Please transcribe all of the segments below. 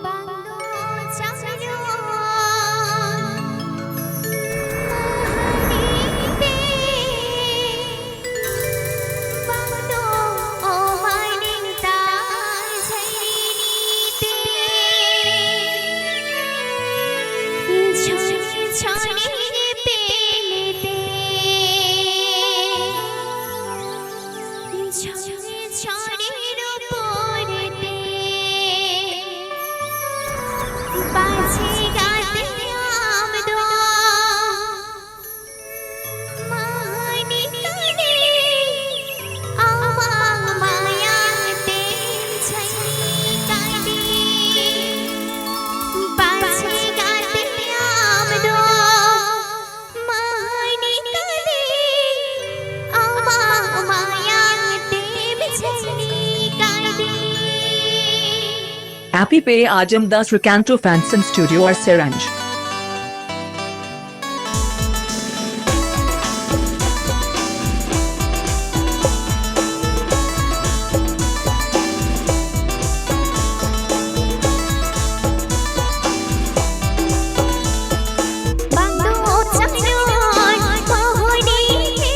Bungalow চাইলো মারিতে bungalow ও মারিতা ঝাইনিতে ছড়ে ছড়ে পেলেতে ছড়ে ছড়ের উপরেতে বাজে গাতে আমদো মানি কানে আমা মায়াতে ছাই কানে বাজে গাতে আমদো মানি কানে আমা মায়াতে ছাই কানে Happy Pay Ajam Das Recanto Fanson Studio or Seranj. Bungalow চাইলো মোহনীতে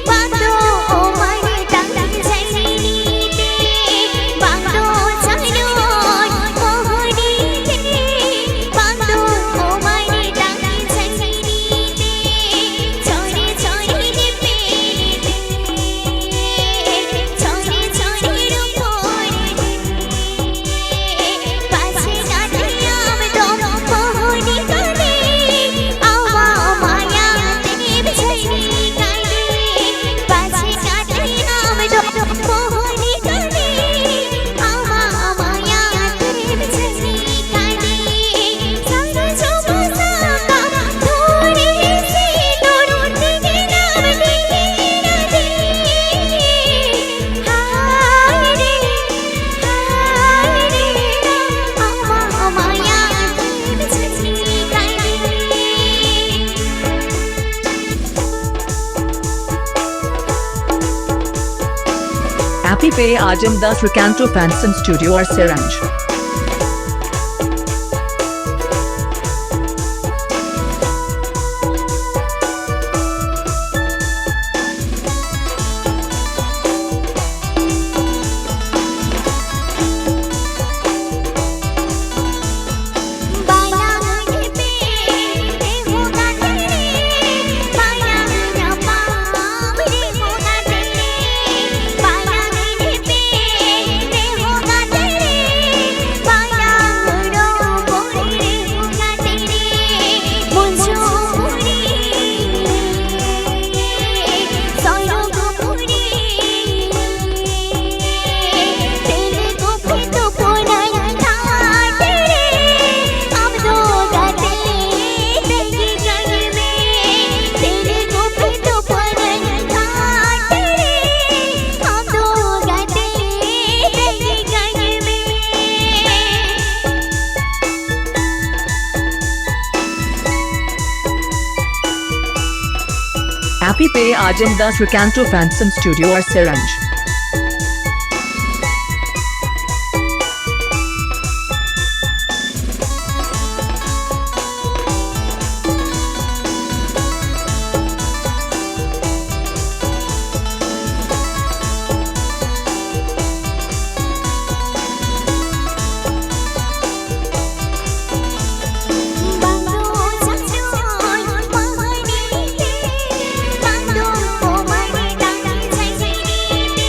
বাংলো ও মারিতা ঝাইনিতে বাংলো চাইলো মোহনীতে বাংলো ও মারিতা ঝাইনিতে ছড়ে ছড়ে পেলেতে ছড়ে ছড়ের উপরেতে বাজে গাতে আমদো মোহনী কানে আমা মায়াতে ছাই কানে বাজে গাতে আমদো মোহনী কানে আমা মায়াতে ছাই কানে সারা জমসাকা ধরেছে তোর দিকে নাম দিকে রাধে হায় রে আমা মায়াতে ছাই কানে Happy Pay Ajam Das Recanto Fanson Studio or Seranj. बालांगे पे होगा तेरे बालांगा पाम रे होगा तेरे बालांगे पे होगा तेरे बालांगड़ो बोले होगा तेरे मुझो पूरी सोयो को पूरी तेरे को पे तो पुराना था तेरे अब दो गाते तेरे गल में तेरे को पे तो पुराना था तेरे अब दो गाते तेरे गल में Happy Pay Ajam Das Recanto Fanson Studio or Seranj. Bungalow চাইলো মোহনীতে বাংলো ও মারিতা ঝাইনিতে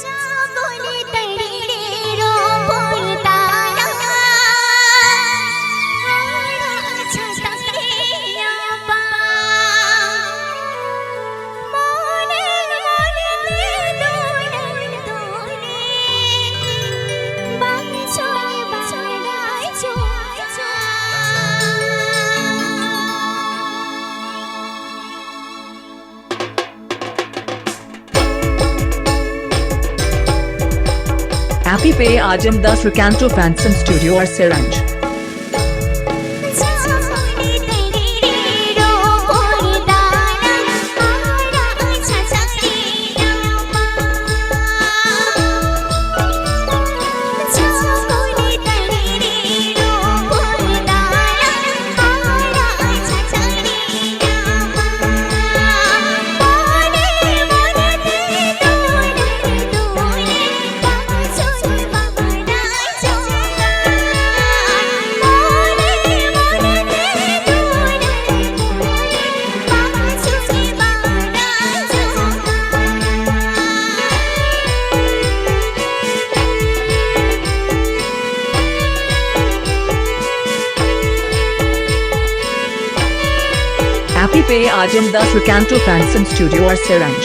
जागोले तळीरो पोळताना छताया पा मोने मोने दोने बागचो बागचो Happy Pay Ajam Das Recanto Fansom Studio or Siranj. जागोले तळीरो पोळताना छताया पा जागोले तळीरो पोळताना छताया पा मोने मोने दोने बागचो बागचो मोने मोने Happy Pay Ajam Das Recanto Fansom Studio or Siranj.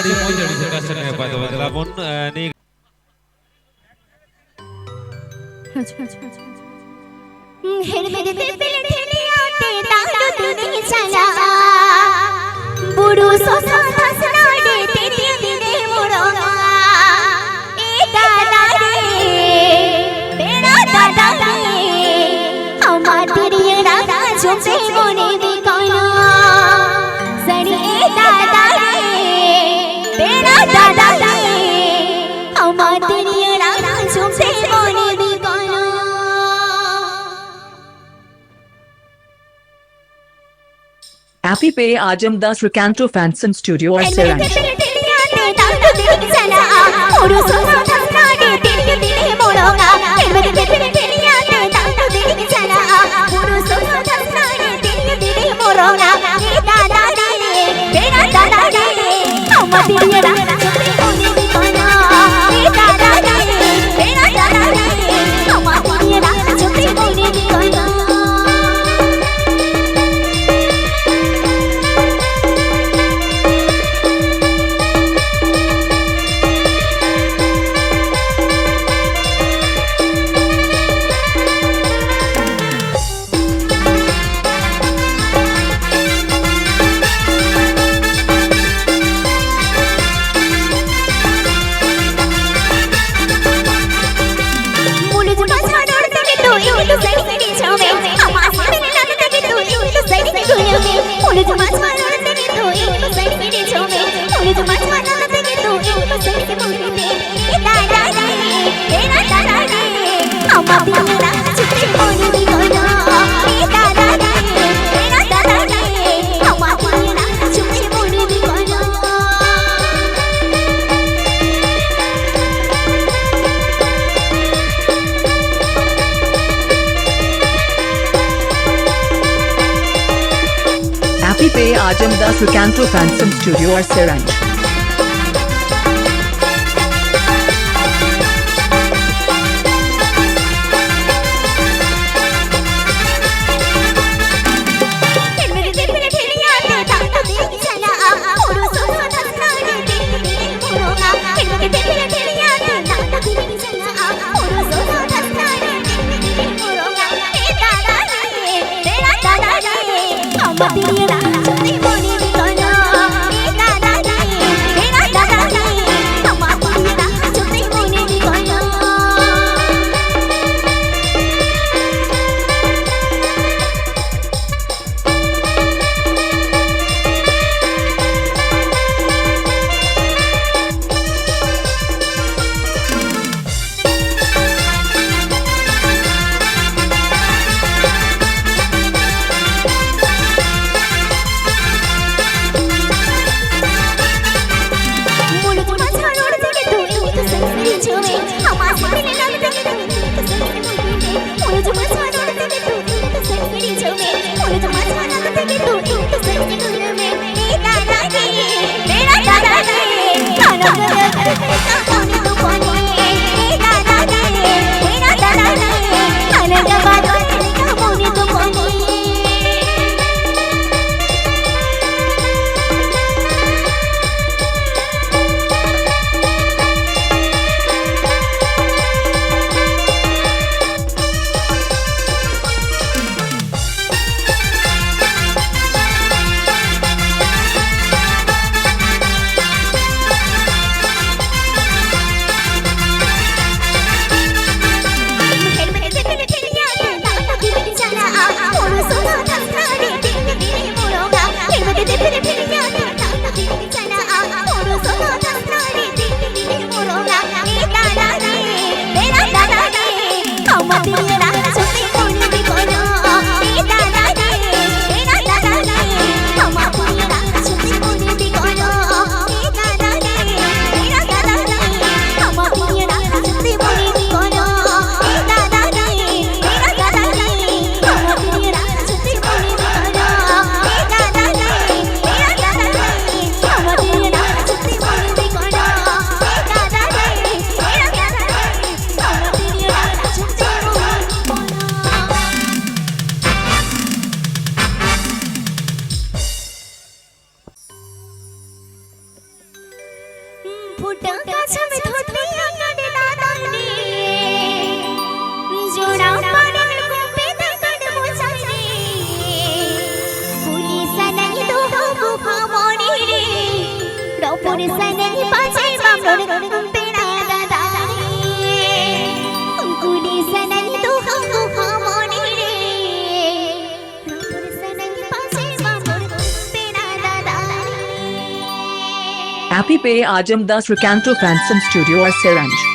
Kasih pada telepon nih. Helmet पे ठेले आते दारू तूने चला बुढ़ो सोसा फसना दे तेरे दिले मोड़ोगा ए दादा रे तेरा दादा रे हमारी राधा झुके मोने बिकाना सरी ए दादा रे तेरा दादा रे हमारी राधा झुके मोने बिकाना। Happy Pay Ajamdas Recanto Fanson Studio or Serang. Happy Pay Ajamdas Recanto Fanson Studio or Serang. Happy Pay Ajam Das Recanto Fanson Studio or Seranj.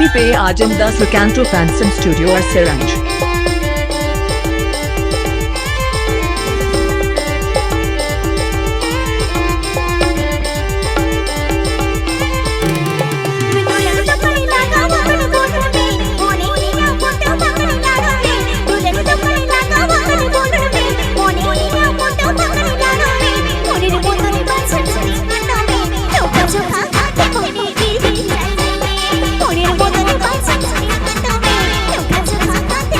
Happy Pay Ajam Das Recanto Fanson Studio or Seranj. Happy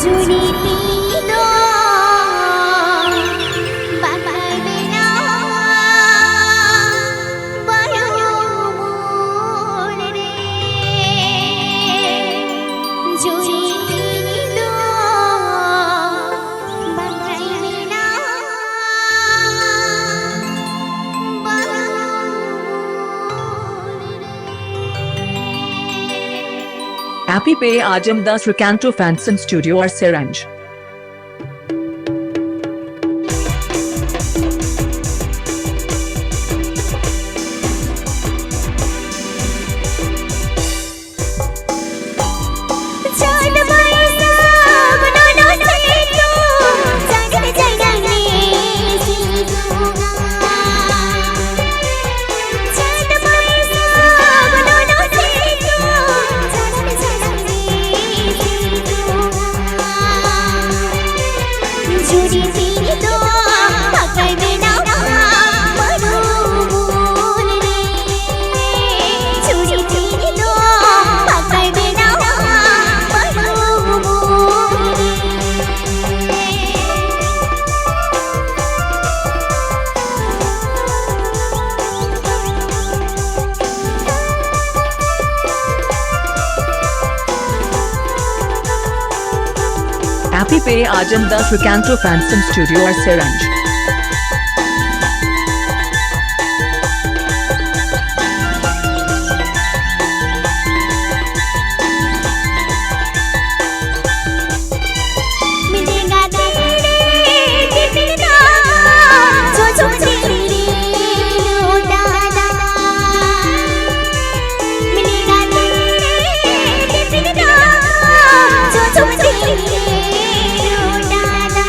जुड़ती दो बाबाई ना बड़ो मोर रे जुड़ती दो बाबाई ना बड़ो Happy Pay Ajamdas Recanto Fanson Studio or Seranj. चांद बरसा बनाना से तो चांद जगने सीखूंगा चांद बरसा बनाना से तो चांद जगने सीखूंगा जुड़ी तेरी तो पकड़ देना बड़ो मोर रे जुड़ी तेरी तो पकड़ देना बड़ो मोर रे Happy Pay Ajamdas Recanto Fanson Studio or Seranj. मिलेगा तेरे बिना जो जो तेरे लौटाना मिलेगा तेरे बिना जो जो तेरे लौटाना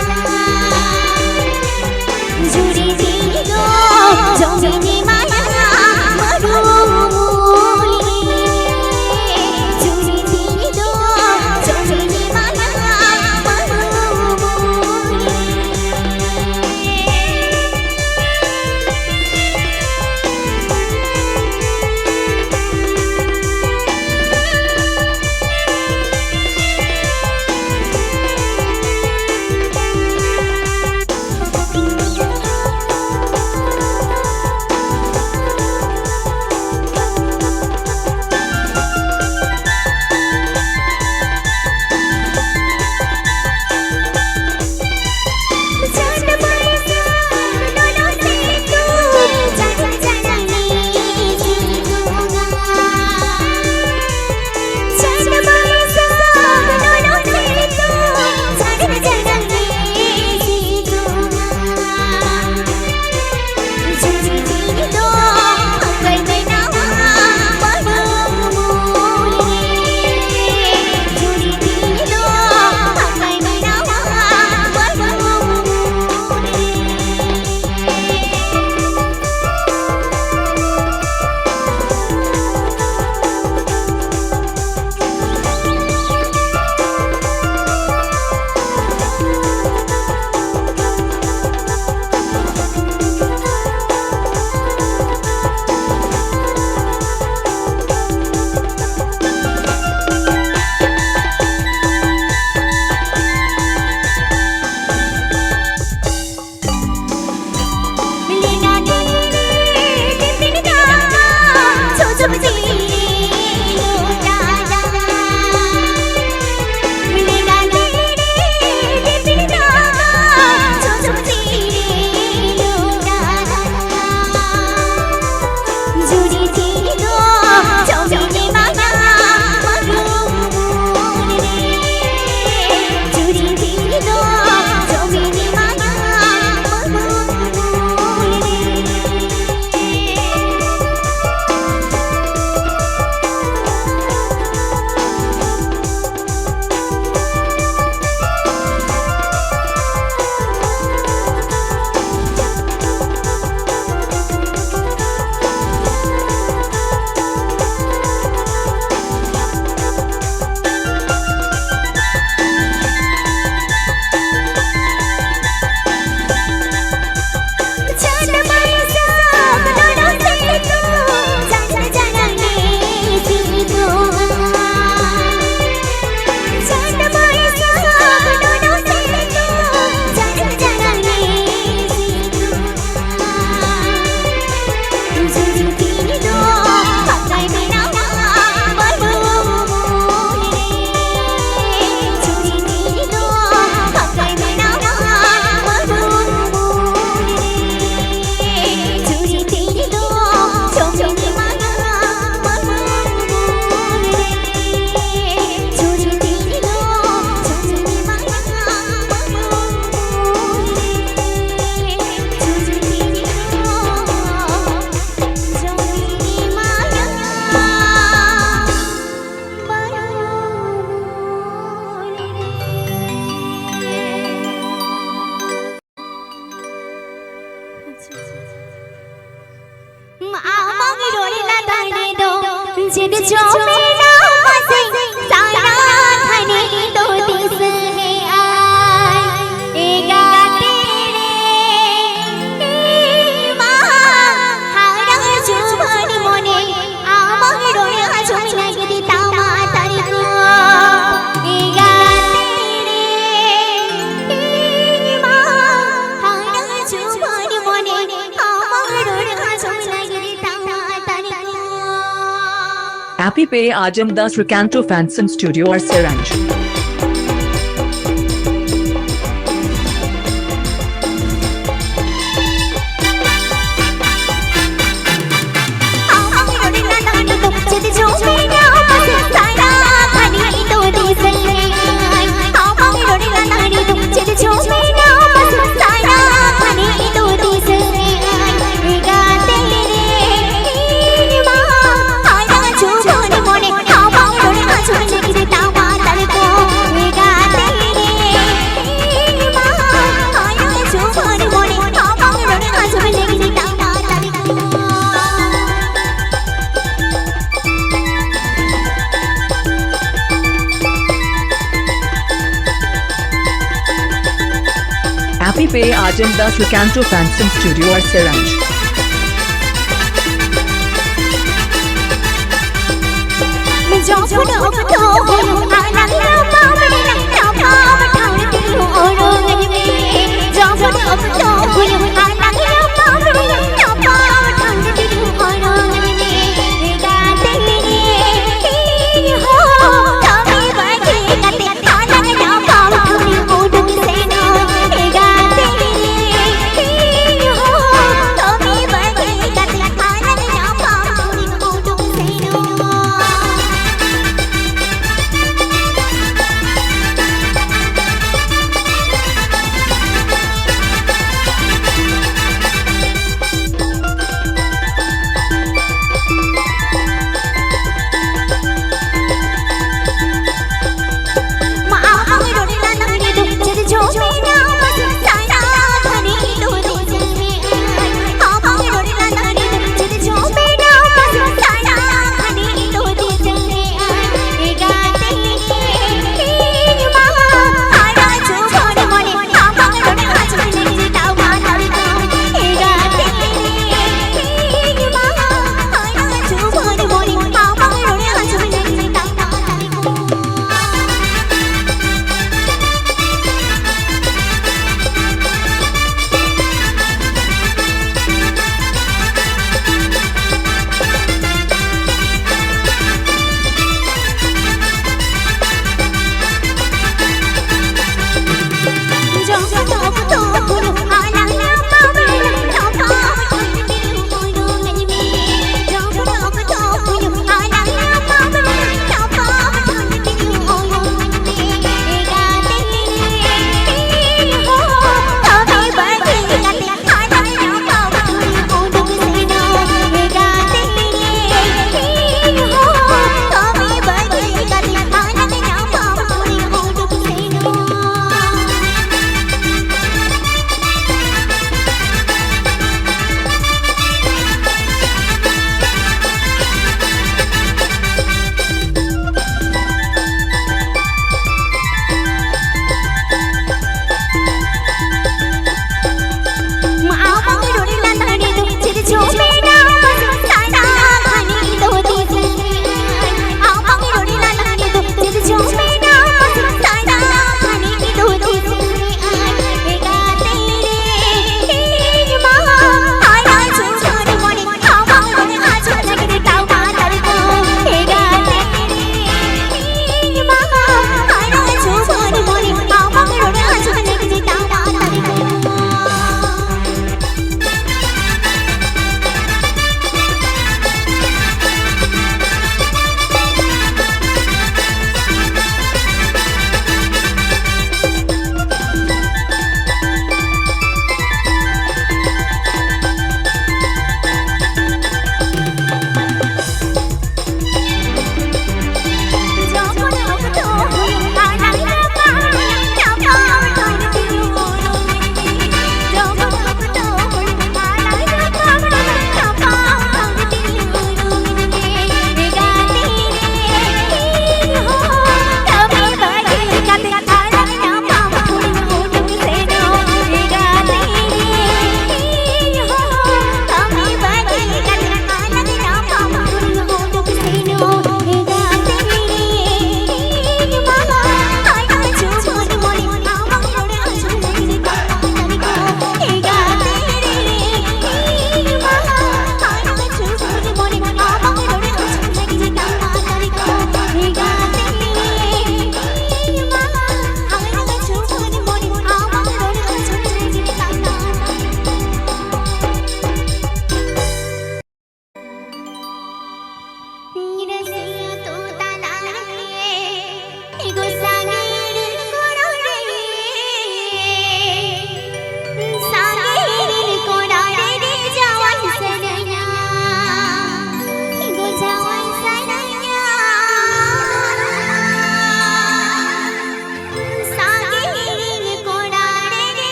Happy Pay Ajamdas Recanto Fanson Studio or Seranj. Happy Pay Ajamdas Recanto Fanson Studio or Seranj.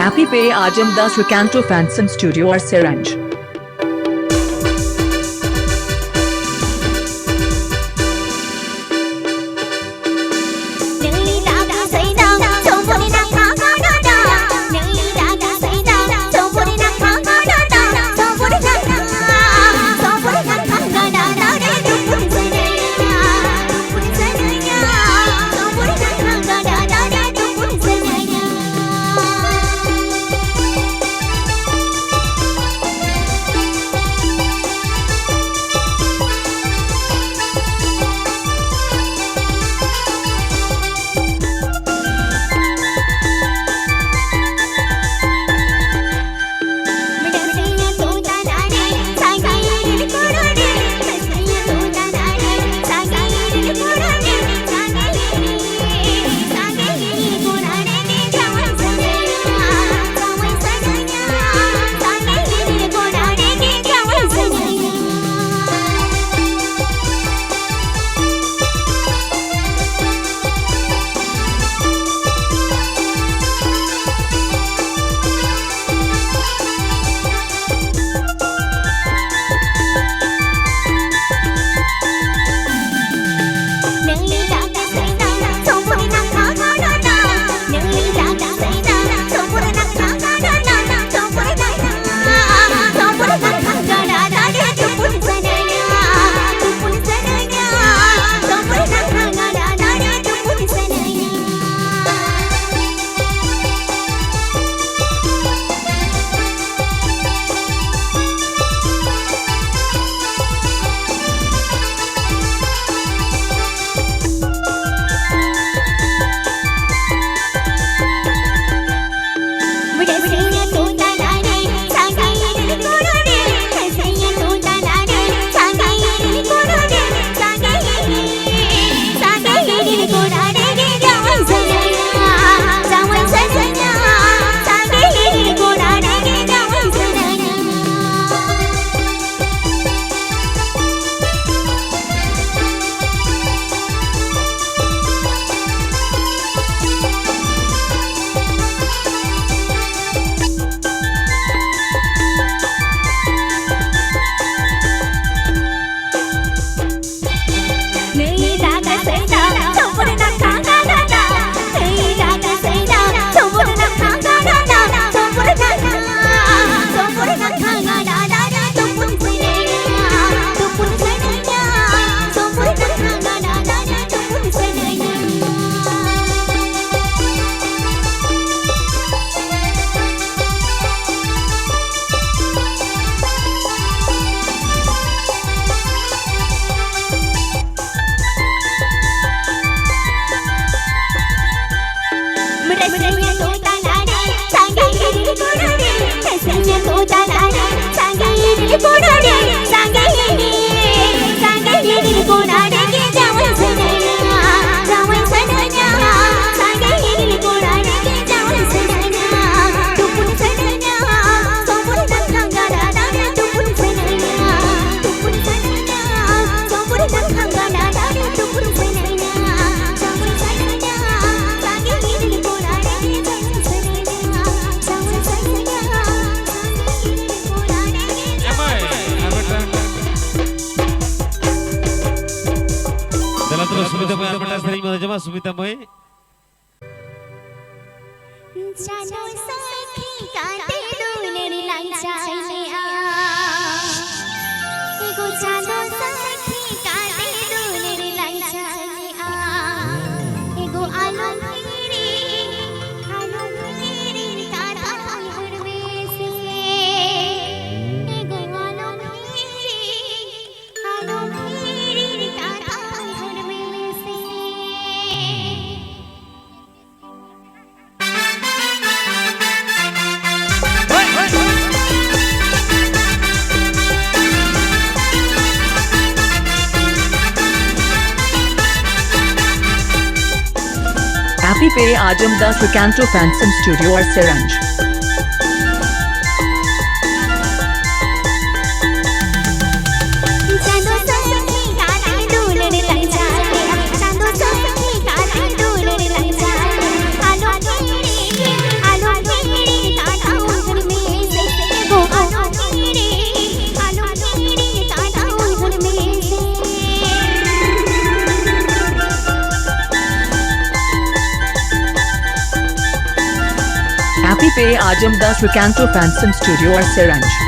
Happy Pe Ajam Das Recanto Fanson Studio or Seranj. Sumita मोय जानो सखी काटे दुलड़ी लाई जाने आ एगो जानो सखी काटे दुलड़ी लाई जाने आ एगो आलो मेरी तारा हर में से एगो आलो मेरी तारा हर में से Happy Pe Ajam Das Recanto Fanson Studio or Seranj. आलो मेरी पे आजम दास रिकैंटो फैंसन स्टूडियो और सिरंज।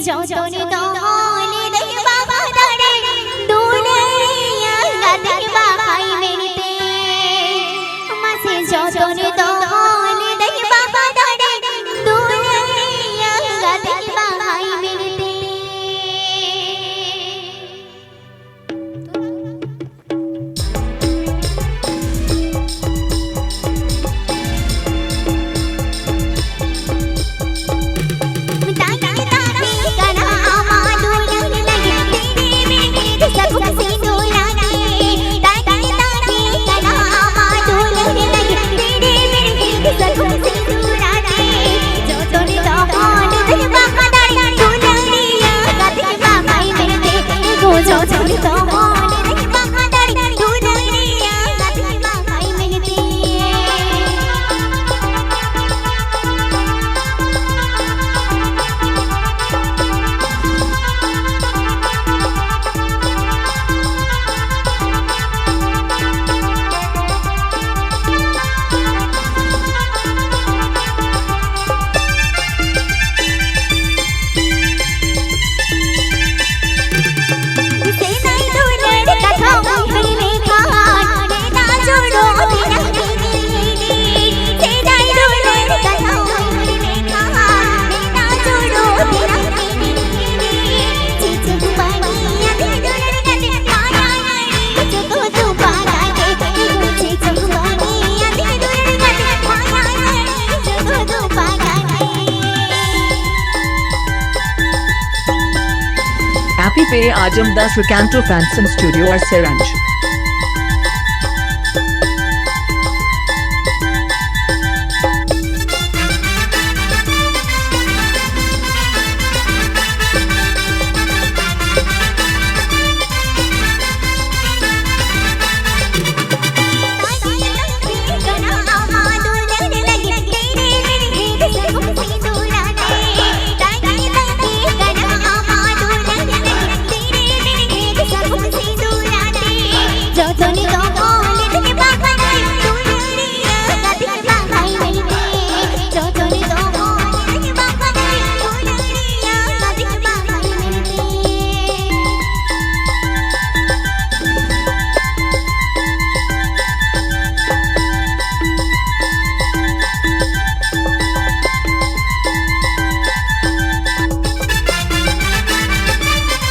যতনে দহল দেই বাবা দাঁড়ে দুনিয়া গাদে বাহাই মেরে পে মাসে যতনে দহল দেই বাবা দাঁড়ে দুনিয়া গাদে বাহাই মেরে পে पे आजमदास रिकैंटो फैंसन स्टूडियो और सिरंज।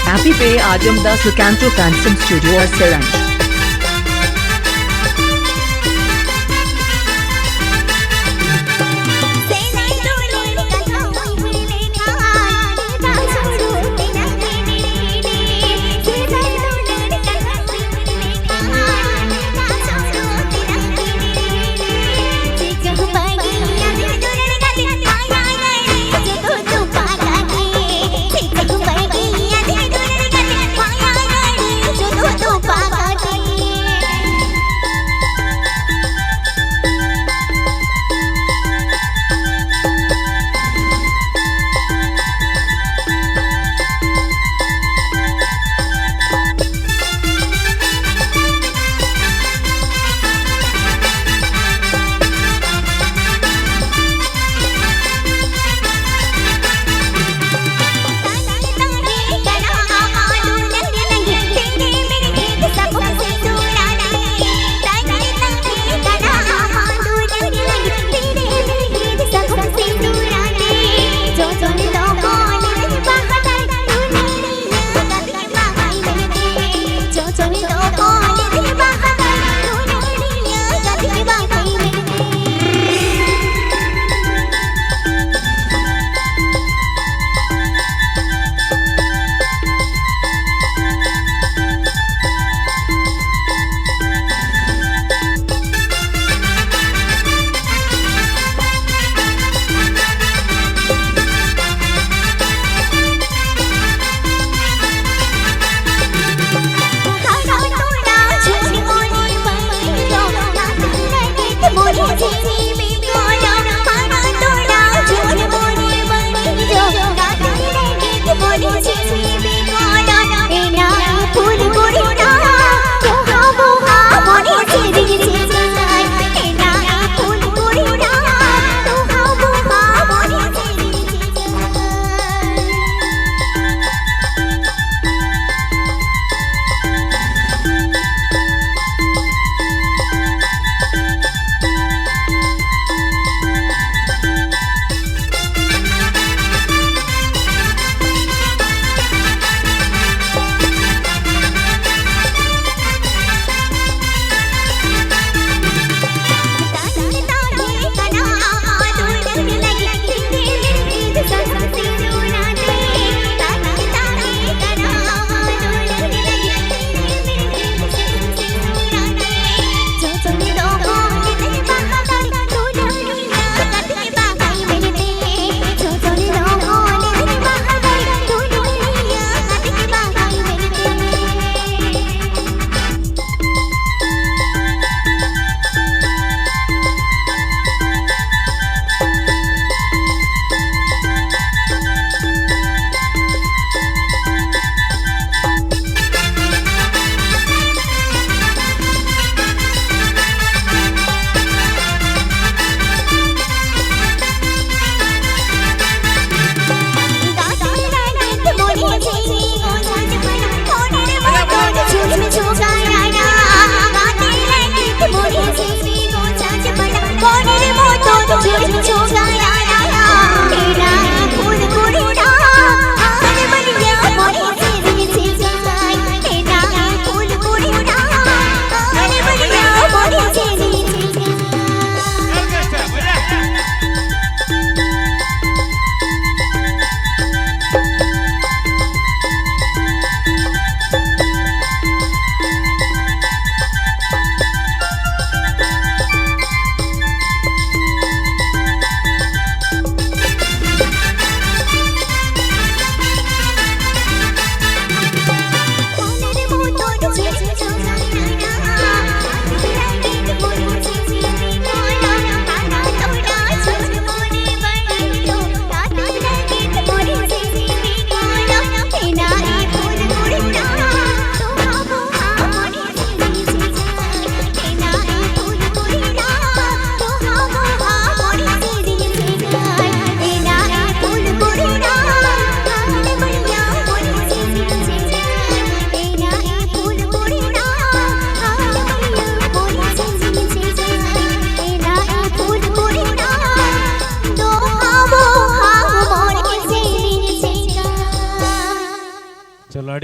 हैप्पी पे आजमदास रिकैंटो फैंसन स्टूडियो और सिरंज। पागा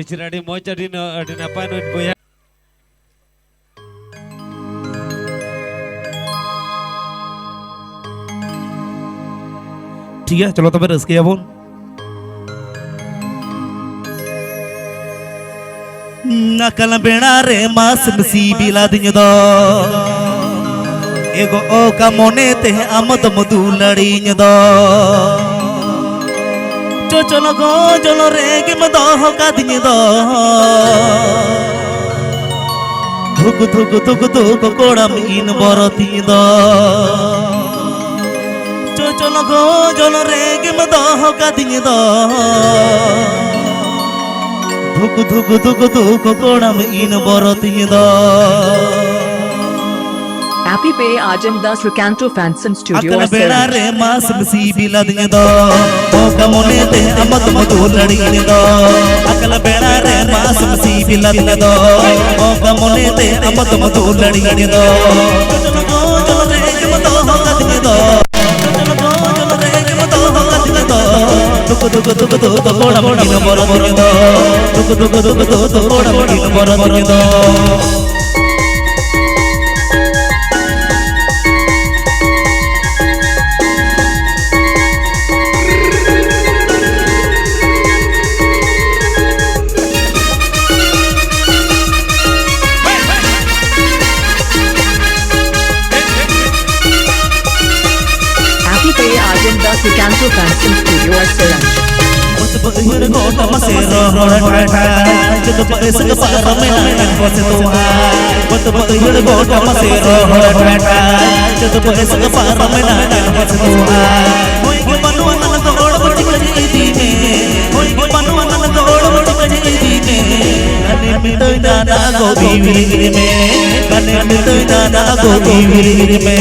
ᱪᱮᱨᱟᱰᱤ ᱢᱚᱡᱽ ᱟᱹᱰᱤ ᱱᱟᱯᱟᱭ ᱱᱩᱭ ᱵᱚᱭᱦᱟ ठीक है चलो तबे रस्केयाबोन nakal bena re mas msi bila dinya do ego o ka mone te amad madu ladinya do cholo go jolo re ge mado ka dinya do dhuk dhuk koda min borati do cholo go jolo re ge mado ka dinya do dhuk koda min borati do Happy Pay Ajam Das Recanto Fanson Studio akal SRH. bena re mas msi bila dinya do o ka mone te amad madu ladinya do akal bena re mas msi bila dinya do o ka mone te amad madu ladinya do cholo go jolo re ge mado ka dinya do cholo go jolo re ge mado ka dinya do dhuk koda min borati do dhuk koda min borati do Happy Pay Ajam Das Recanto Fanson Studio SRH. Hir gota masero roda thata jad paise ka par mein nan kose to bat hir gota masero roda thata jad paise ka par mein nan kose to hoy ge manu nan dod badi kari dine hoy ge manu nan dod badi kari dine kane mitoi na go divir me kane mitoi na go divir me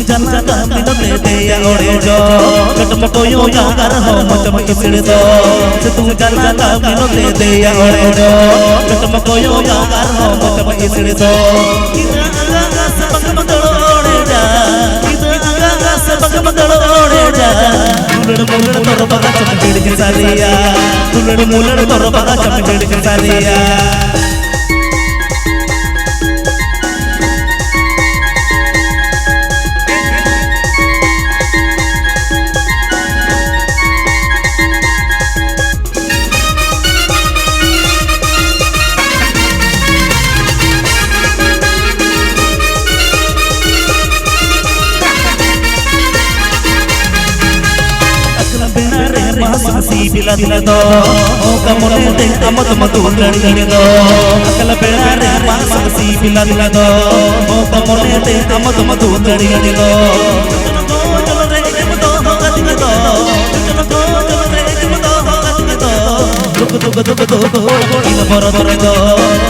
janna ka min te te ya ore jo katmo yo ya gar ho macham isle do tu janna ka min te te ya ore jo katmo yo ya gar ho macham isle do ida aga sabak madore ja ida aga sabak madore ja tulad mulad tor baga chamkid ke sariya tulad mulad tor baga chamkid ke sariya masi bila bila do o ka mone te amad madu ladinya do akal bena re masi bila bila do o ka mone te amad madu ladinya do cholo go jolo re ge mado ka dinya do cholo go jolo re ge mado ka dinya do dhuk in borati do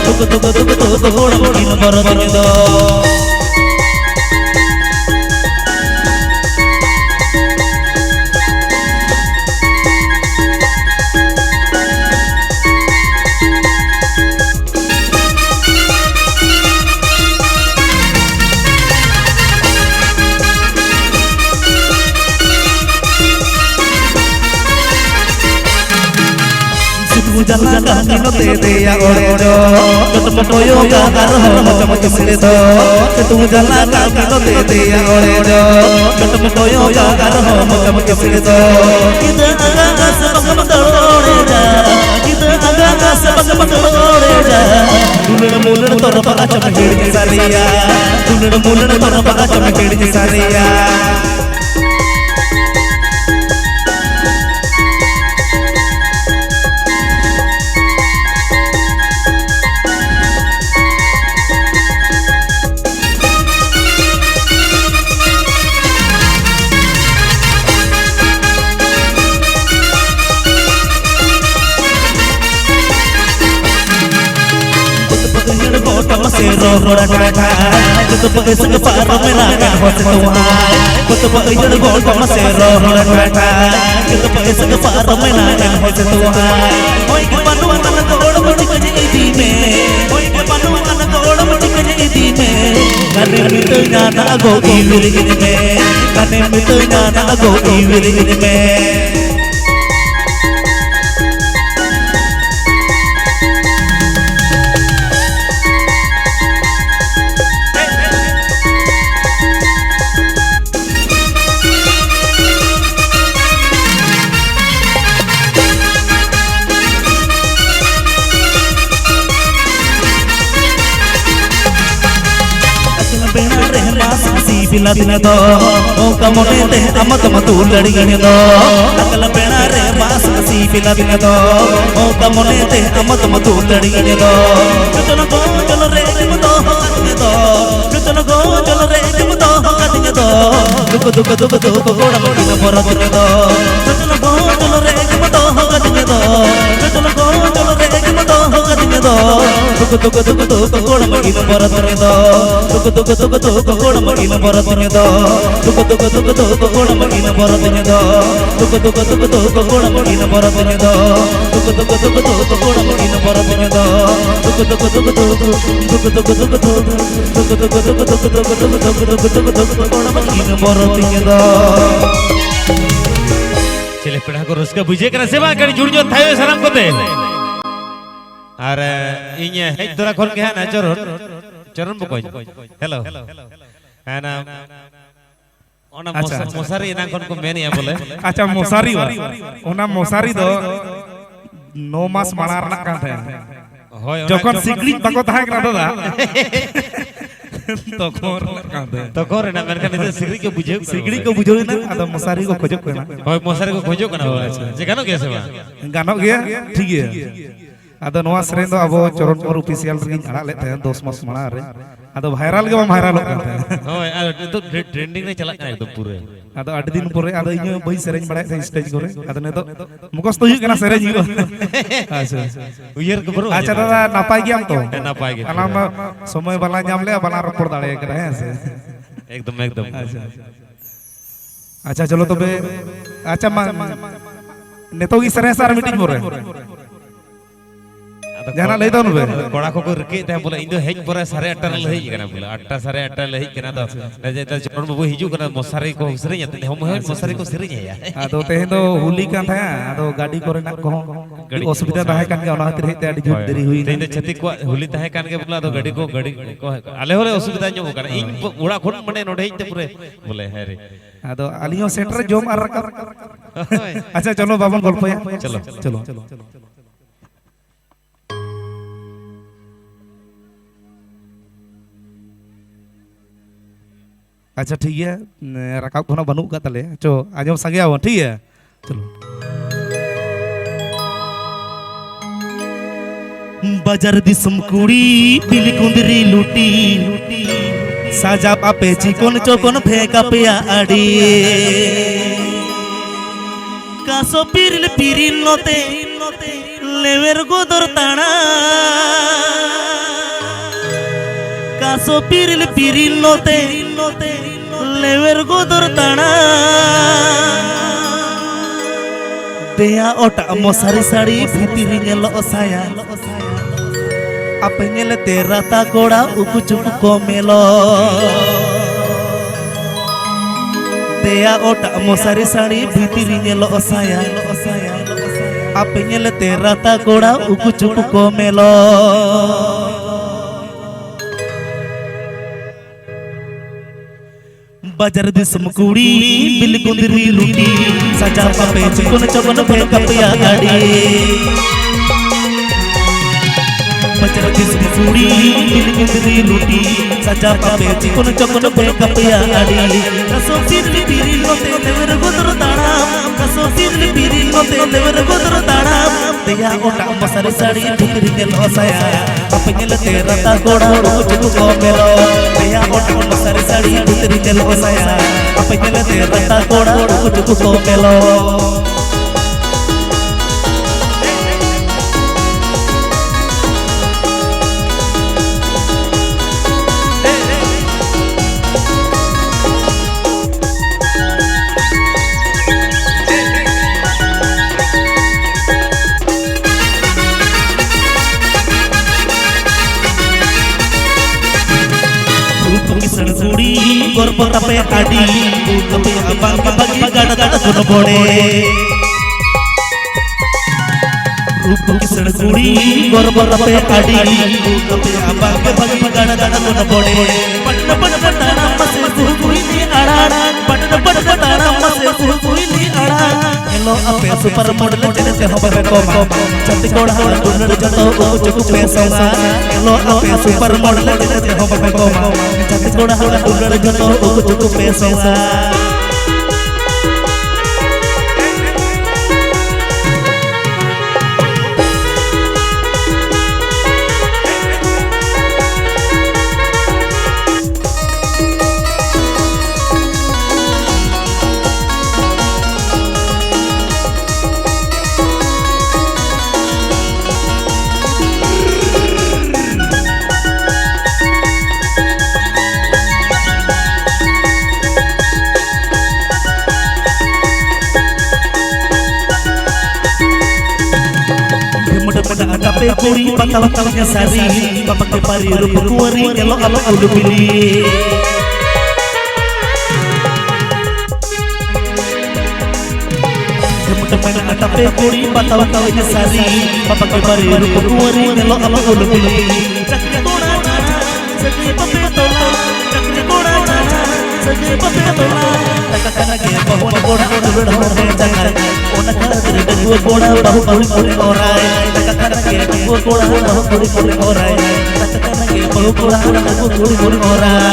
dhuk in borati do janna ka min te te ya ore jo katmo yo ya gar ho macham isle do tu janna ka min te te ya ore jo katmo yo ya gar ho macham isle do ida aga sabak madore ja ida aga sabak madore ja tulad mulad tor baga chamkid ke sariya tulad mulad tor baga chamkid ke sariya से रोहरा काटा जो तो पैसे के पार में लगा होते तो को तो पैसे गोल को से रोहरा काटा जो तो पैसे के पार में लगा होते तो ओए के पानु मन तोड़ मुड़ी के दी में ओए के पानु मन तोड़ मुड़ी के दी में गाने में तो गाना गो इविल में गाने में तो गाना गो इविल में बिला दिन दो ओ कमोने ते अमत मतू लड़ी गने दो अकल पेना रे बास सी बिला दिन दो ओ कमोने ते अमत मतू लड़ी गने दो चलो गो चलो रे तुम दो गने दो चलो गो चलो रे तुम दो गने दो दुख दुख दुख दुख कोड़ा मकिन मोर गने दो चलो गो चलो रे तुम दो गने दो चलो गो चलो रे तुम दो गने दो दुख दुख दुख दुख कोड़ा मकिन मोर गने दो दुख दुख दुख दुख कोड़ा मकिन मोर गने दो दुख दुख दुख दुख कोड़ा मकिन मोर गने दो दुख दुख दुख दुख कोड़ा मकिन मोर गने दो दुख दुख दुख दुख कोड़ा मकिन मोर गने दो दुख दुख दुख दुख दुख दुख दुख दुख दुख दुख दुख कोड़ा मकिन मोर गने दो चले पेड़ा को रस्का बुझे करा सेवा करी जुड़ जो थायो सलाम को दे अरे इन्हें हेड तोरा खोल के है ना चरण बकोई हेलो है ना ओना मोसारी ना कोन को मेन या बोले अच्छा मोसारी वा ओना मोसारी दो 9 मास माला रना कान था जखन सिगड़ी बको था करा दादा तो कोर ना मेन कने सिगड़ी को बुझो ना अद मोसारी को खोजो करना होय मोसारी को खोजो करना जे गानो कैसे बा गानो गया ठीक है अद नवा सरेन दो अब चरणपुर ऑफिशियल रे आड़ा ले थे 10 मास माला रे अद वायरल के वायरल होता है होय तो ट्रेंडिंग रे चला एकदम पूरे अद 8 दिन पूरे अद इन बई सरेन बड़ा थे स्टेज करे अद ने तो मुकस तो कना सरेन हियो अच्छा उयर के बरो अच्छा दादा नापाय गया तो नापाय गया आलाम समय वाला जाम ले बना रपड़ दाड़े करे है से एकदम एकदम अच्छा चलो तबे अच्छा नेतो की सरे सार मीटिंग हो रहे जाना ले दो नु कोड़ा को रके ते बोले इन दो हेज पर 8:30 ले हेज कना बोले 8:30 ले हेज कना तो जे चरण बाबू हिजू कना मोसारी को सरे जते हम मोसारी को सरे या आदो ते तो होली का था आदो गाड़ी करे ना को असुविधा ताहे कान के ओना खातिर हेते आडी जुट देरी हुई ते छति को होली ताहे कान के बोला तो गाड़ी को आले होले असुविधा ᱧᱚᱜ कना इन ओड़ा खोन मने नोडे हिजते पूरे बोले है रे आदो आलियो सेंटर जोम आर रका अच्छा चलो बाबन गल्पया चलो चलो अच्छा ठीक है रकाब खाना बनू का तले चो आजम सगया हो ठीक है चलो बाजार दिसम कुड़ी बिल कुंदरी लुटी साजा पापे चिकन चोकन फेंका पिया आड़ी कासो पिरिल पिरिल नोते लेवेर गोदर ताना कासो पिरिल पिरिल नोते लेवेर गोदर ताना देया ओटा मोसारी साड़ी भीतरी नेलो साया आपे नेले तेरा ता कोड़ा उकु चुकु को मेलो देया ओटा मोसारी साड़ी भीतरी नेलो साया आपे नेले तेरा ता कोड़ा उकु चुकु को मेलो बाजार दिसम कुड़ी बिल कुंदरी लुटी सजा पापे चिकन चकन फेंका पिया गाड़ी बाजार दिसम कुड़ी बिल कुंदरी लुटी सजा पापे चिकन चकन फेंका पिया गाड़ी कसो सिरली बिरी नोते देवर गोदर ताड़ा कसो सिरली बिरी नोते देवर गोदर ताड़ा देया ओटा मसारी साड़ी भितरी के लोसाया अपने ले तेरा ता कोड़ा उचु को मेलो देया ओटा मसारी साड़ी भितरी के लोसाया अपने ले तेरा ता कोड़ा उचु को मेलो gorbo tape adi tapi abang bagi gada gada kono bode rup kisar kudi gorbo tape adi tapi abang bagi gada gada kono bode padna padna tanam mase kuili ara padna padna tanam mase kuili ara hello ape super model jete hobe koma chanti koda dunner joto ujuk pesona hello ape super model jete hobe koma chanti koda dunner joto ujuk pesona Tapi kuri patah-patahnya sari bapak kepari rupu kuari elok alok udah pilih teman-teman tapi kuri patah-patahnya sari bapak kepari rupu kuari elok alok udah pilih cakri koda caca cakri papetola cakri koda caca cakri papetola kakak-kakak ke bawah koda udah horai cakar ona kara dua koda bahu bahu orai Gua kola bahu kuri orai katakan lagi bahu kola bahu kuri orai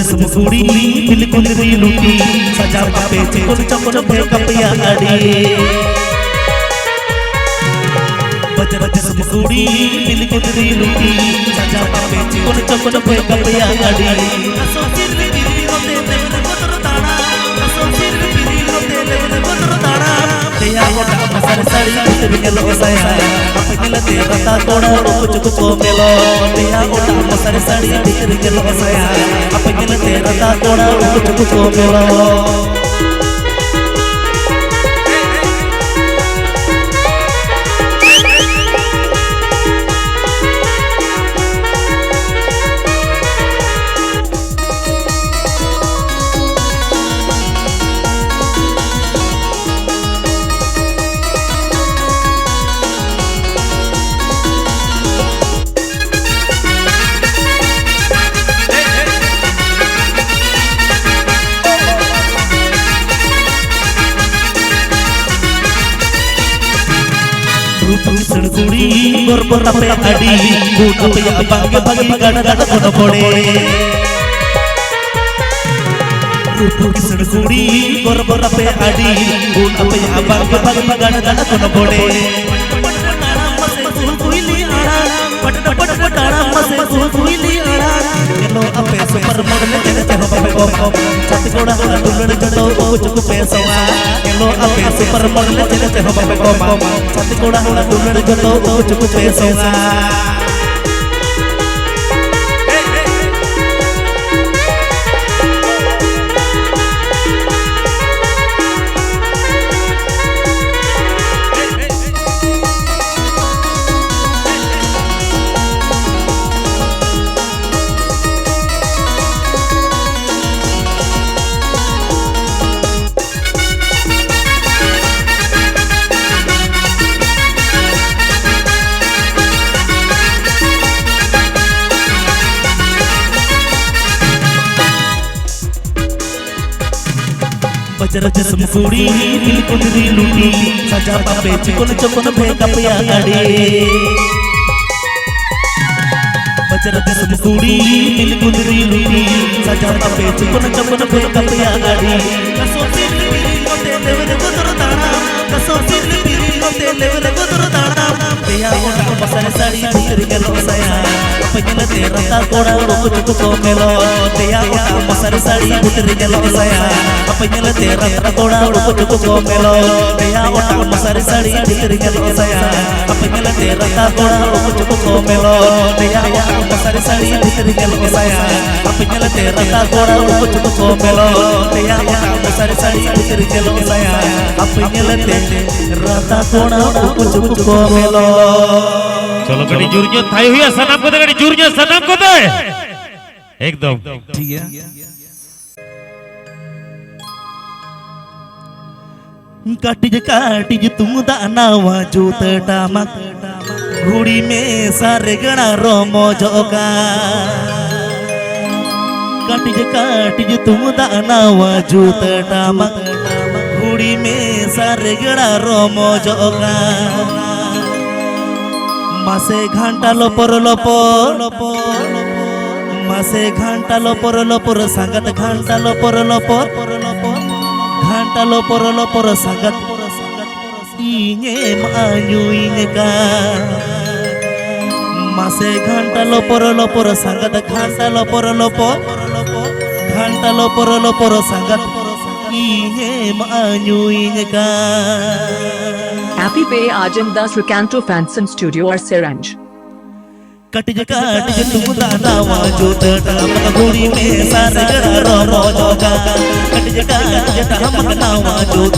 Semua kuri pilih kundri luti saja pape cikun cokon beka pia adi baca semua kuri pilih kundri luti saja pape cikun cokon beka pia adi asosir diri rote levene kotor tana asosir diri rote levene kotor tana dia hoda pasar sari bitri lo saya apa kila te rata koda cukup melo dia hoda pasar sari bitri lo saya apa kila te rata koda cukup melo Kuri gorbo tape adi tapi abang bagi gada gada kono bode rupu kisar kuri gorbo tape adi tapi abang bagi gada gada kono bode padna padna tanam mase kuili ara hello ape super model jete hobe koma chanti koda dunner joto ujuk pesona hello ape super model jete hobe koma chanti koda dunner joto ujuk pesona Bajar semua kuri pilih kundri luti saja pape cikun cokon beka pia adi Bajar semua kuri pilih kundri luti saja pape cikun cokon beka pia adi kasosir pilih kote levene kotor tana kasosir pilih kote levene kotor tana Dia otak pasar sari putri gelo saya Penyelet rata koda ruku ko melo Dia otak pasar sari putri gelo saya Penyelet rata koda ruku ko melo Dia otak pasar sari putri gelo saya Penyelet rata koda ruku ko melo Dia otak pasar sari putri gelo saya Penyelet rata koda ruku ko melo Dia otak pasar sari putri gelo saya Penyelet rata koda ruku ko melo चलो गड़ी जुर्जो Thai हुई सनम को दे गड़ी जुर्जो सनम को दे एकदम ठीक है काटिज तुम दानावा जूत टामक घुड़ी में सारे गणा रोमो जोगा काटिज तुम दानावा जूत टामक घुड़ी में सारे गणा रोमो जोगा मासे घंटा लोपर मासे घंटा लोपर संगत घंटा लोपर घंटा लोपर संगत इने मान्यू इनका मासे घंटा लोपर संगत घंटा लोपर घंटा लोपर संगत इने मान्यू इनका Happy Bay Ajam Das Recanto Fanson Studio or Seranj. कटिज तुम दानावा जोत टामक घोड़ी में सारे गड़ा रो जोगा कटिज टामक नावा जोत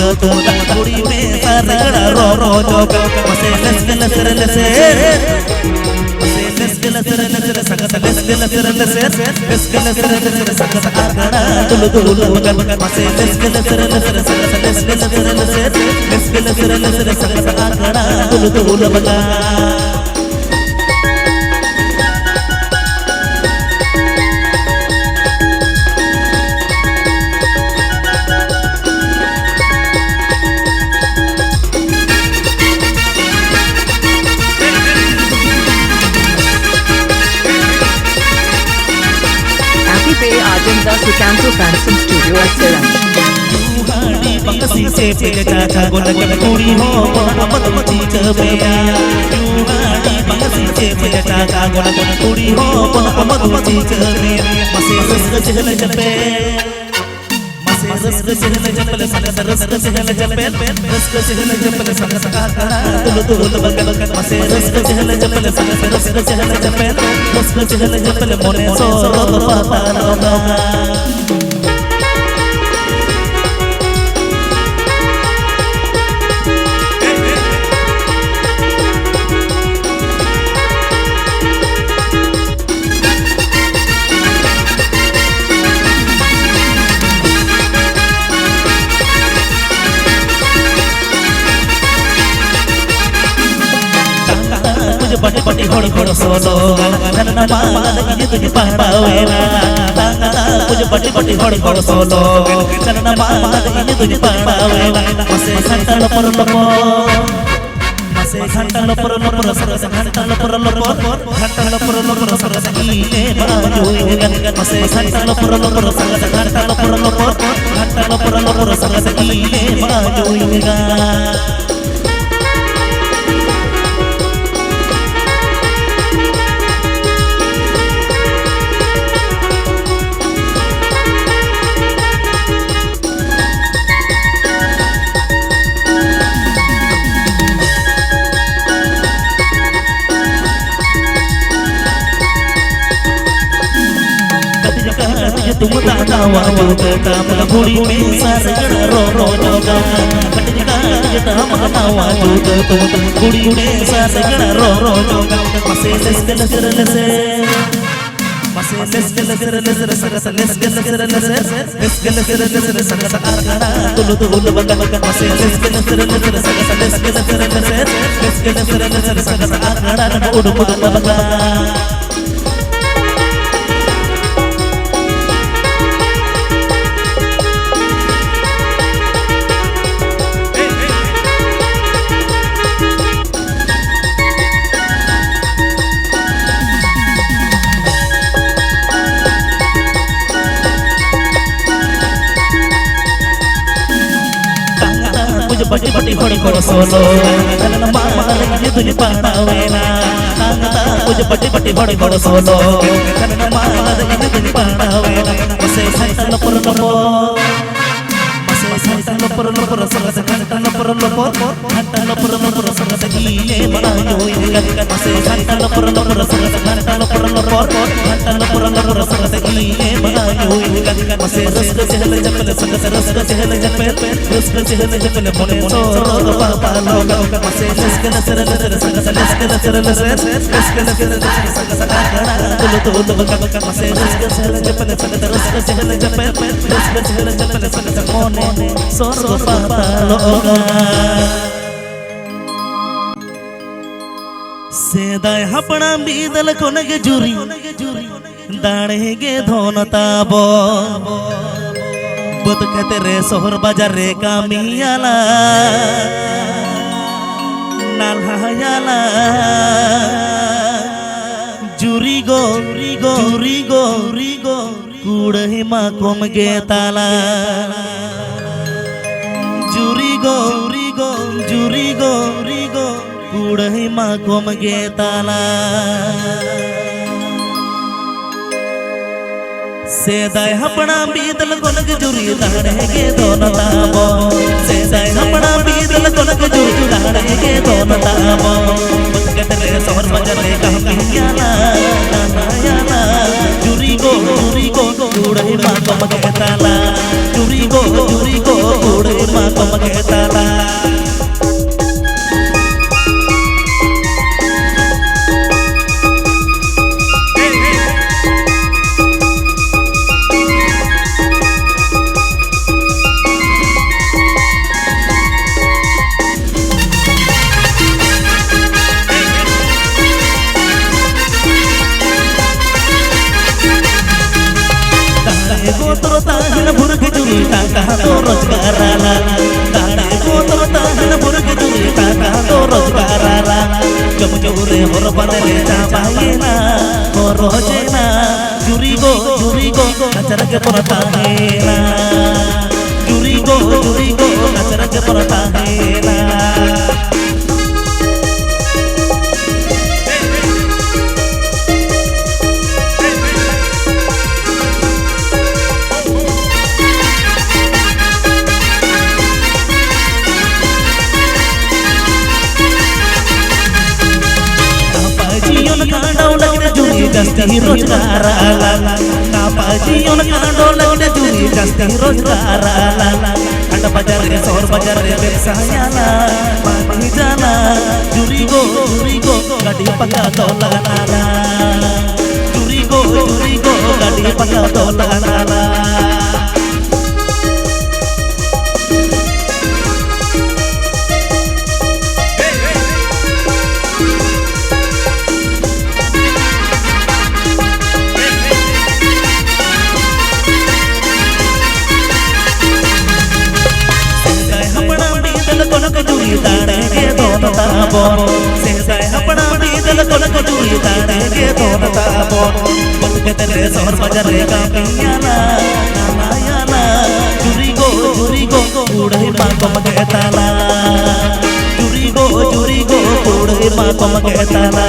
घोड़ी में सारे गड़ा रो जोगा मसे लसे संगत संगत आगड़ा तुल मगन मसे संगत आगड़ा तुल मगन Ajam Das Recanto Fanson Studio or Seranj. बंगसी से पेटा का गोलगल कुड़ी हो अमत मची चबेया युगाड़ी बंगसी से पेटा का गोलगल कुड़ी हो अमत मची चबेया मसे रस चहल जपे मसे रस चहल जपल संगत रस चहल जपे रस चहल जपल संगत आकड़ा तुल बगल मसे रस चहल जपल संगत रस चहल जपे रस चहल जपल मोने सो पाता लोगा बड़ी बड़ी होड़ी होड़ सोलो धनना माल ये तुझे पहरावेला मुझे बड़ी बड़ी होड़ी होड़ सोलो धनना माल ये तुझे पहरावेला मसे घंटा लपर मसे घंटा लपर सरस घंटा लपर घंटा लपर सरस कीने बाजू मसे घंटा लपर सरस घंटा लपर घंटा लपर सरस कीने बाजू तुम दानावा जोत टामक घोड़ी में सारे गड़ा रो जोगा कटिज टामक नावा जोत घोड़ी में सारे गड़ा रो जोगा मसे संगत आगड़ा तुल बगल मसे संगत आगड़ा उड़ बगा कुछ बटी बटी बड़ी बड़ी सोलो नन्ना माला ये तुझे पानावेना नांगता कुछ बटी बटी बड़ी बड़ी सोलो नन्ना माला ये तुझे पानावेना उसे संतन पर लो संतन पर संतन पर संतन ये बनायो इनका से संतन पर संतन पर संतन ये बनायो इनका से रस्क चहल जपल संगत रस्क चहल जपल मोने सोरो बाबा लोग से रस्क नसर नसर संगत रस्क नसर नसर रस्क नसर संगत कड़ा तुल तुल से रस्क चहल जपल संगत रस्क चहल जपल संगत मोने सोरो बाबा लोग सेदाय हपना बीदल कोनगे जुरी दाड़ेगे धोनताबो बद कहते रे सोहर बाजार रे कामियाला नालहायाला जुरी गो कूड़े मा कोम गे ताला जुरी गो कूड़े मा कोम गे ताला सेदाय हपना बीदल कोनग जुरी दाड़ेगे दोनताबो सेदाय हपना बीदल कोनग जुरी दाड़ेगे दोनताबो बतकतरे सोहर बजरे कहमियाला नानायाला जुरी गो कूड़े मा कोम गे ताला जुरी गो कूड़े मा कोम गे ताला रोजगाराला दाड़े गोतर ताहन बुरग जुरी टाका तो रोजगाराला जब जोरे होर बदले जाबायेना हो रोजेना जुरी गो नचर के परता हेना जुरी गो नचर के परता हेना जस्ती रोजगाराला नापाजियोन कांडो लगने जुरी जस्ती रोजगाराला अंड बाजार रे सोहर बाजार रे व्यवसायाला पानी जाना जुरी गो गाड़ी पका तो लगाना जुरी गो गाड़ी पका तो लगाना दाड़ेगे दोनताबो सेदाय हपना बीदल कोनग जुरी दाड़ेगे दोनताबो बतकतरे सोहर बाजार रे कामियाला नानायाला जुरी गो कूड़े मा कोम गे ताला जुरी गो कूड़े मा कोम गे ताला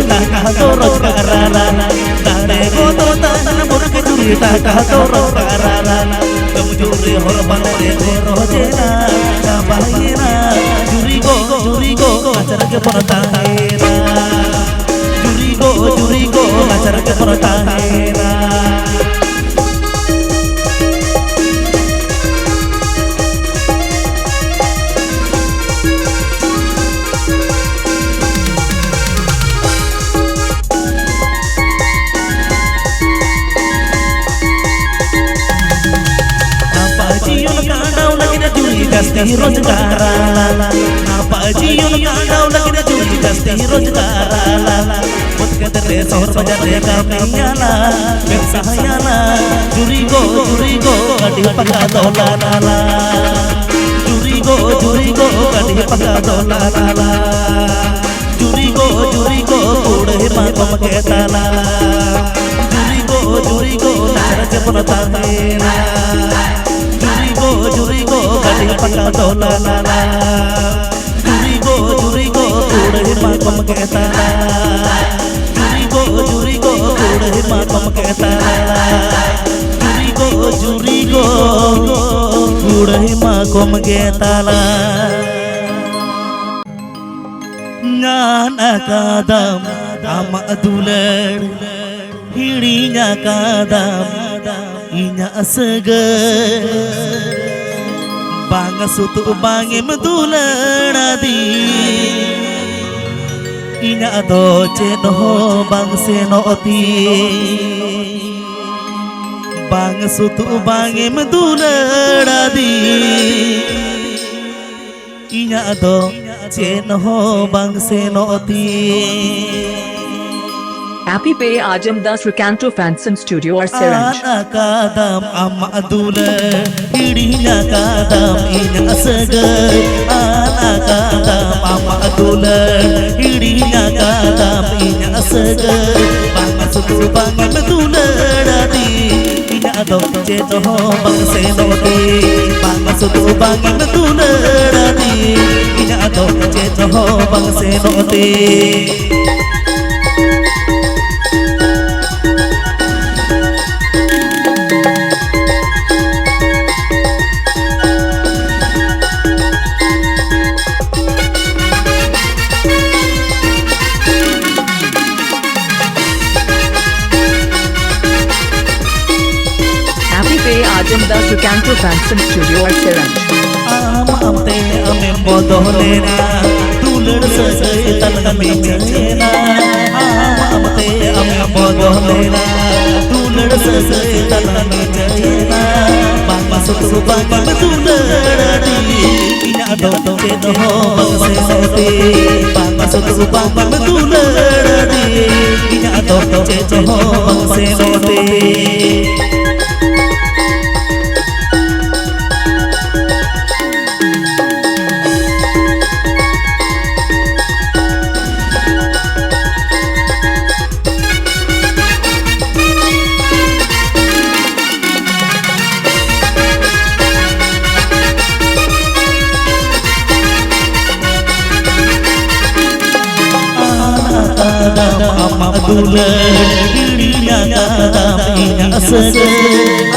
टाका तो रोजगाराला दाड़े गोतर ताहन बुरग जुरी टाका तो रोजगाराला तुम जुरी होर बंदे रे रोजेना जाबायेना जुरी गो नचर के परता हेना जुरी गो नचर के परता हेना jasti rozgara apa jiun kadau lagi juri jasti rozgara buat ketere sahur bajar dia kami nyala bersahayala juri go kadi pakai dolala juri go kadi pakai dolala juri go udah makom ketala juri go cara cepet tangena juri go kadi pakai dolala juri go udah makom ketala juri go udah makom ketala juri go udah makom ketala Nyana kadam ama dular hirinya kadam inya seger bang sutu bange medular adi inya doce no bang senoti bang sutu bange medular adi inya do Cenoh bang senoti Happy Pay Ajam Das Recanto Fanson Studio or Seranj. Anak kadam ama dula hirinya kadam inya seger anak kadam ama dula hirinya kadam inya seger bang sutu bang dula dadi inya do cenoh bang senoti bang sutu bang dula dadi inya do cenoh bang senoti Happy Pay Ajam Das Recanto Fanson Studio or Seranj. amte ame bodolena dular sasai tan me chena amte ame bodolena dular sasai tan me chena bang sutu bang dular di ina do ke do bang se bang sutu bang dular di ina do ke do bang se ama dular hirinya kadam inya seger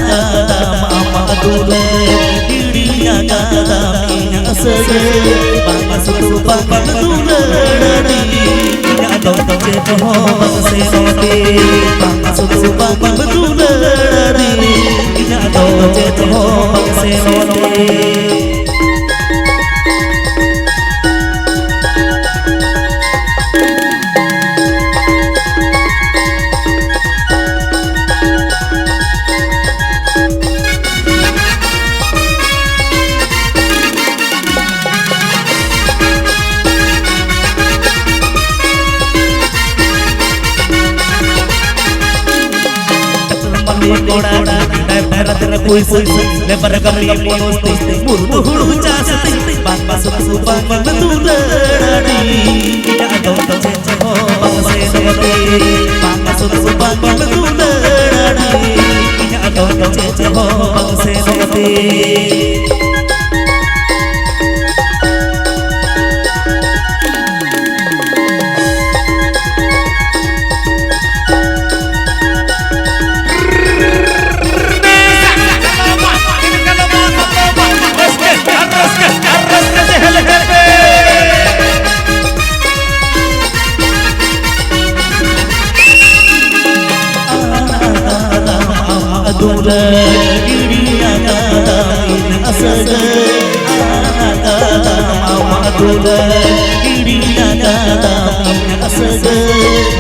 kadam ama dular hirinya kadam inya seger bang sutu bang dular dadi inya do cenoh bang senoti bang sutu bang dular dadi inya do cenoh bang senoti Koda lebar ter puisi lebar kami posti buru casti bang sutu bang dular di ina do cenoh bang senoti bang sutu bang dular di ina do cenoh bang senoti dular hirinya kadam inya seger kadam ama dular hirinya kadam inya seger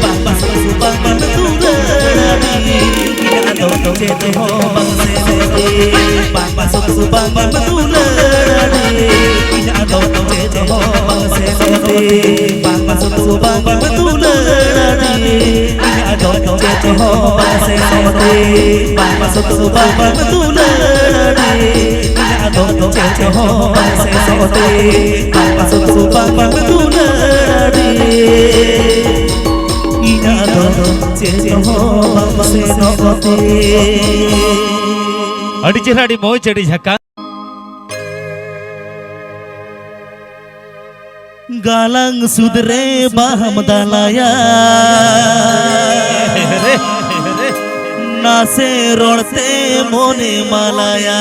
bang sutu bang dular di inya do cenoh bang senoti bang sutu bang dular हो bang se note bang sutu bang tulani ado che ho bang se note bang sutu bang tulani ado che ho bang se note bang sutu bang tulani ado che ho bang se note अड़ी चेहरा अड़ी मोय चेड़ी झक्का गालंग सुधरे बाहम दालाया नासे रोड़ते मोने मालाया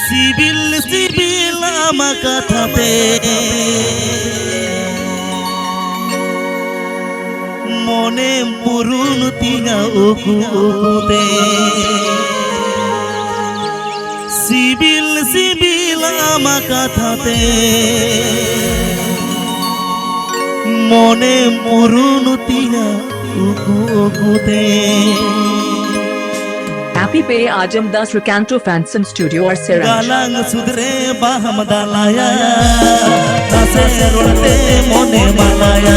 CIBIL CIBIL आमा कथा पे मोने पुरुन तिंगा उकु उकुते सिबिल सिबिल आमा कथाते मोने पुरुन तिंगा उकु उकुते Happy Pay Ajam Das Recanto Fanson Studio or Siraj. गालंग सुधरे बाहम दालाया नासे रोड़ते मोने मालाया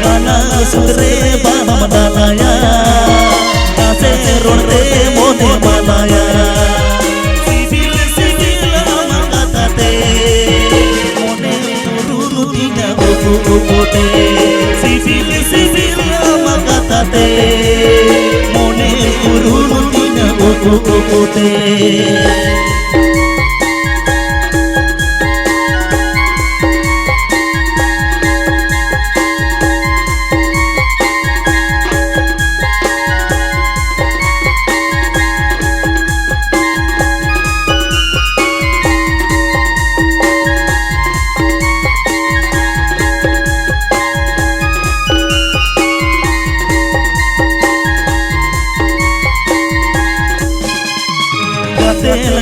गालंग सुधरे बाहम दालाया नासे रोड़ते मोने मालाया सिबिल सिबिल आमा कथाते मोने पुरुन तिंगा उकु उकुते सिबिल सिबिल आमा कथाते मोने पुरुन तिंगा उकु उकुते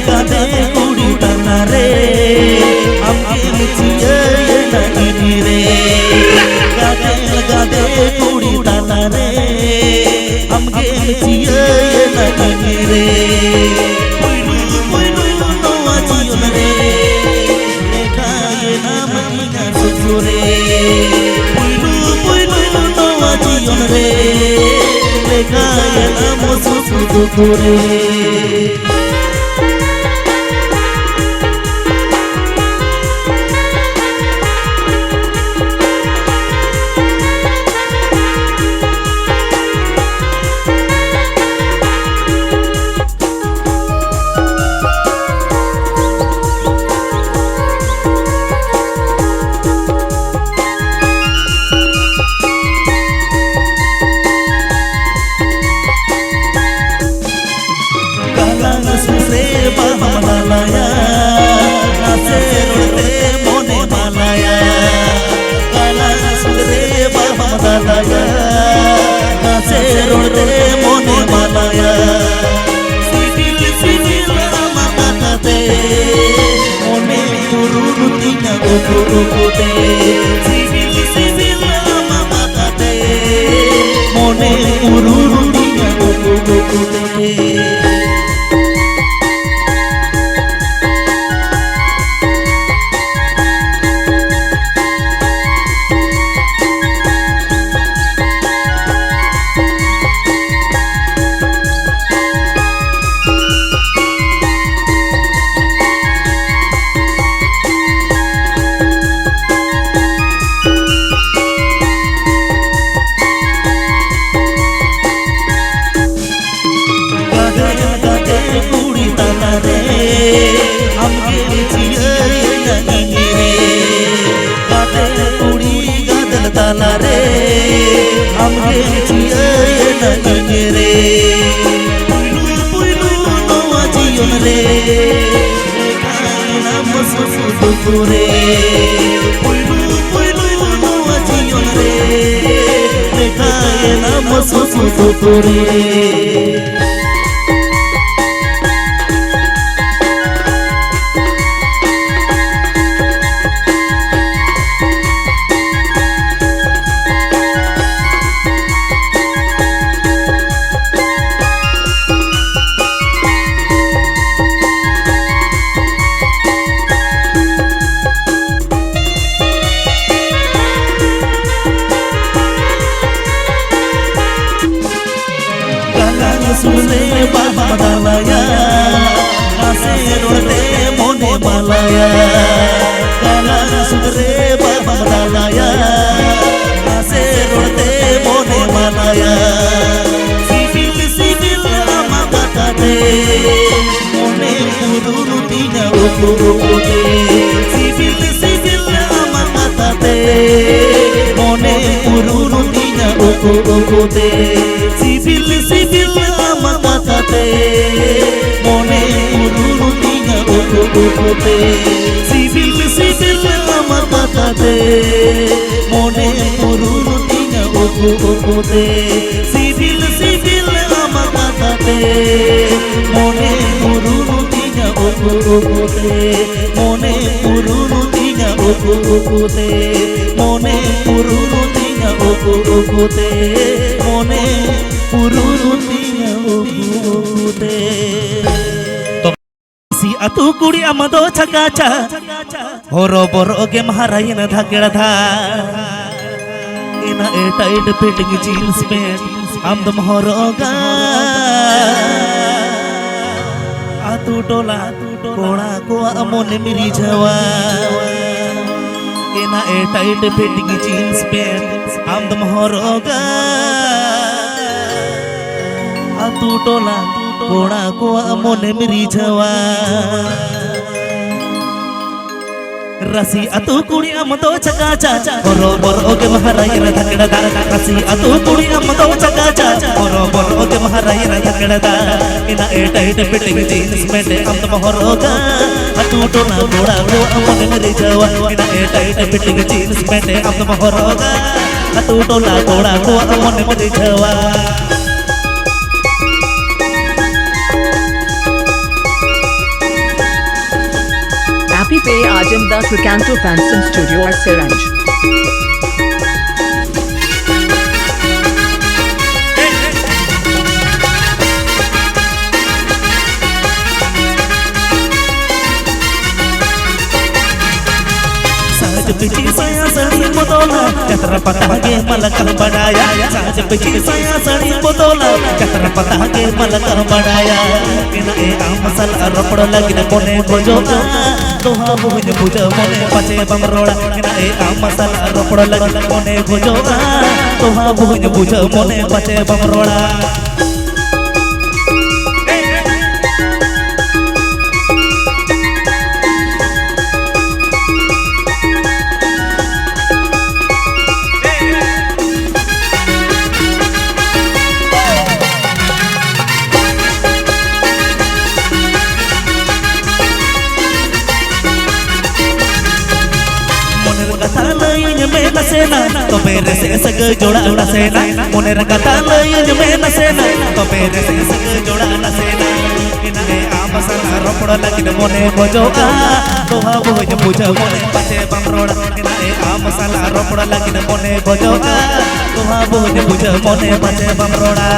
गाते कुड़ी तना रे हमके मिचिया ये नगीनी रे गाते कुड़ी तना रे हमके मिचिया ये नगीनी रे पुइलु पुइलु नोआ जियोन रे लेखा ये नाम कीना सुसुरे पुइलु पुइलु नोआ जियोन रे लेखा ये नाम सुसुरे मोने पुरुन तिंगा उकु उकुते सुनले बाबा दालाया आसे रोड़ते मोने मालाया काला सुनले बाबा दालाया आसे रोड़ते मोने मालाया सिबिल सिबिल आमा काते मोने पुरुनु तीना उकुते सिबिल सिबिल आमा काते मोने पुरुनु तीना उकुते सिबिल सिबिल आमा काते मोने पुरुनु तीना उकुते सिबिल सिबिल आमा काते मोने पुरुनु तीना उकुते सिबिल सिबिल आमा काते मोने पुरुनु तीना उकुते मोने पुरुनु तीना उकुते मोने पुरुनु तीना उकुते मोने पुरुनु तीना उकुते si atu kuri amado chakacha horo boro ge maharaina dhakela dha ina e tight fitting jeans pant amdam horoga atu tola kora ko amone miri jawa ina e tight fitting jeans pant amdam horoga atu tola कोड़ा को मोने मेरी जवा रसी अतु कुड़ी अमदो चकाचा बरो बरो के महाराई रा धकड़ा दा रसी अतु कुड़ी अमदो चकाचा बरो बरो के महाराई रा धकड़ा दा इना ए टाइट फिटिंग जीन्स में हम तो हरोगा अतु टोना कोड़ा को मोने मेरी जवा इना ए टाइट फिटिंग जीन्स में हम तो हरोगा अतु टोना कोड़ा को मोने मेरी जवा Happy Pay Ajam Das Recanto Fanson Studio or Siranj. Peachy साया सड़ी बोतोला कतरा पता के मलक बढ़ाया साज पिची साया सड़ी बोतोला कतरा पता के मलक बढ़ाया इना ए आम मसाला रपड़ लगिन कोने गोजोगा तोहा बुझ बुझ मोने पचे बमरोड़ा इना ए आम मसाला रपड़ लगिन कोने गोजोगा तोहा बुझ बुझ मोने पचे बमरोड़ा तो मेरे से सग जोड़ा ना सेना मोने रखता लय में न सेना तो मेरे से सग जोड़ा ना सेना इना ए आम मसाला रपड़ लगिन मोने भोजोगा तोहा बुझ बुझ मोने पचे बमरोड़ा इना ए आम मसाला रपड़ लगिन मोने भोजोगा तोहा बुझ बुझ मोने पचे बमरोड़ा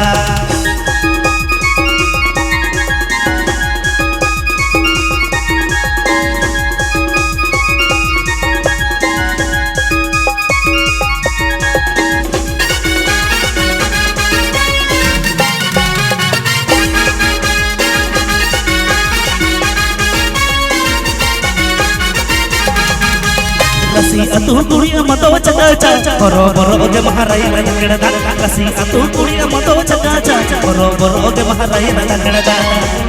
रसी अतु कुड़ी मतो चकाचा बरो बरो के महाराई रा धकड़ा दा रसी अतु कुड़ी मतो चकाचा बरो बरो के महाराई रा धकड़ा दा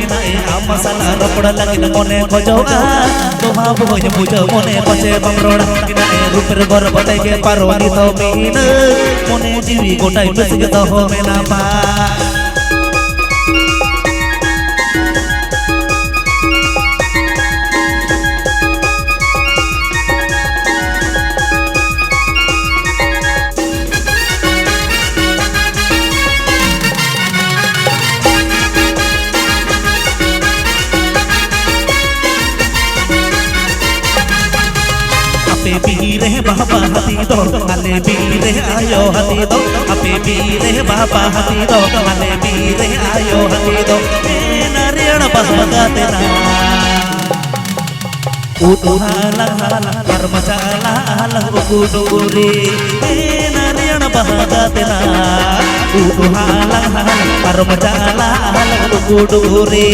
इना ए आम मसाला रपड़ लगिन मोने खोजोगा तोहा बुझ बुझ मोने पचे बमरोड़ा इना ए रूपर बर बटे के पारोनी तो मीन मोने जीवी गोटाई मिस तो हो मेना पा बीरे बाबा हती दो अले बीरे आयो हती दो अपे बीरे बाबा हती दो अले बीरे आयो हती दो नारियण बहगा तेरा उतुहाला कर्मचाला लहु गुडुरी नारियण बहगा तेरा kudu halang-halang parem jalan kudu re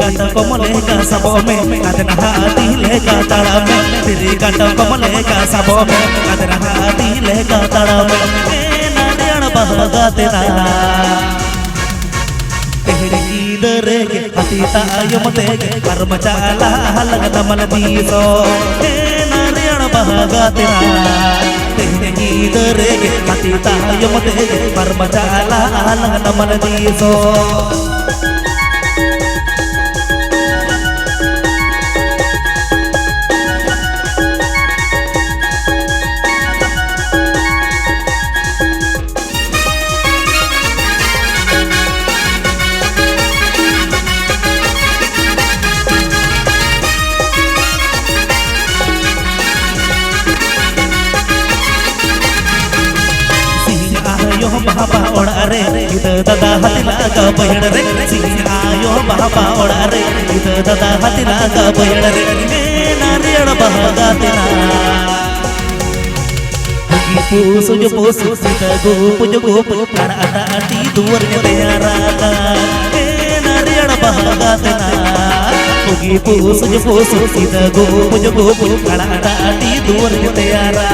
kata komolega sabome kadena hati lega talame diri kata komolega sabome kadena hati lega talame nadiana bahaga tera tehri iderege hati tayum tege karma chala halang tamal diso nadiana bahaga tera tehri iderege hati tayum tege karma chala halang tamal diso ayo bapa odare ida dada hati laga bayad re ayo bapa odare ida dada hati laga bayad re nariyana bahaga tena puju pusu sita puju kana ada ati duar nyara nariyana bahaga tena puju sita puju kana ada ati duar nyara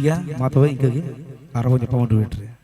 dia mata baik ke arah punya paman duit.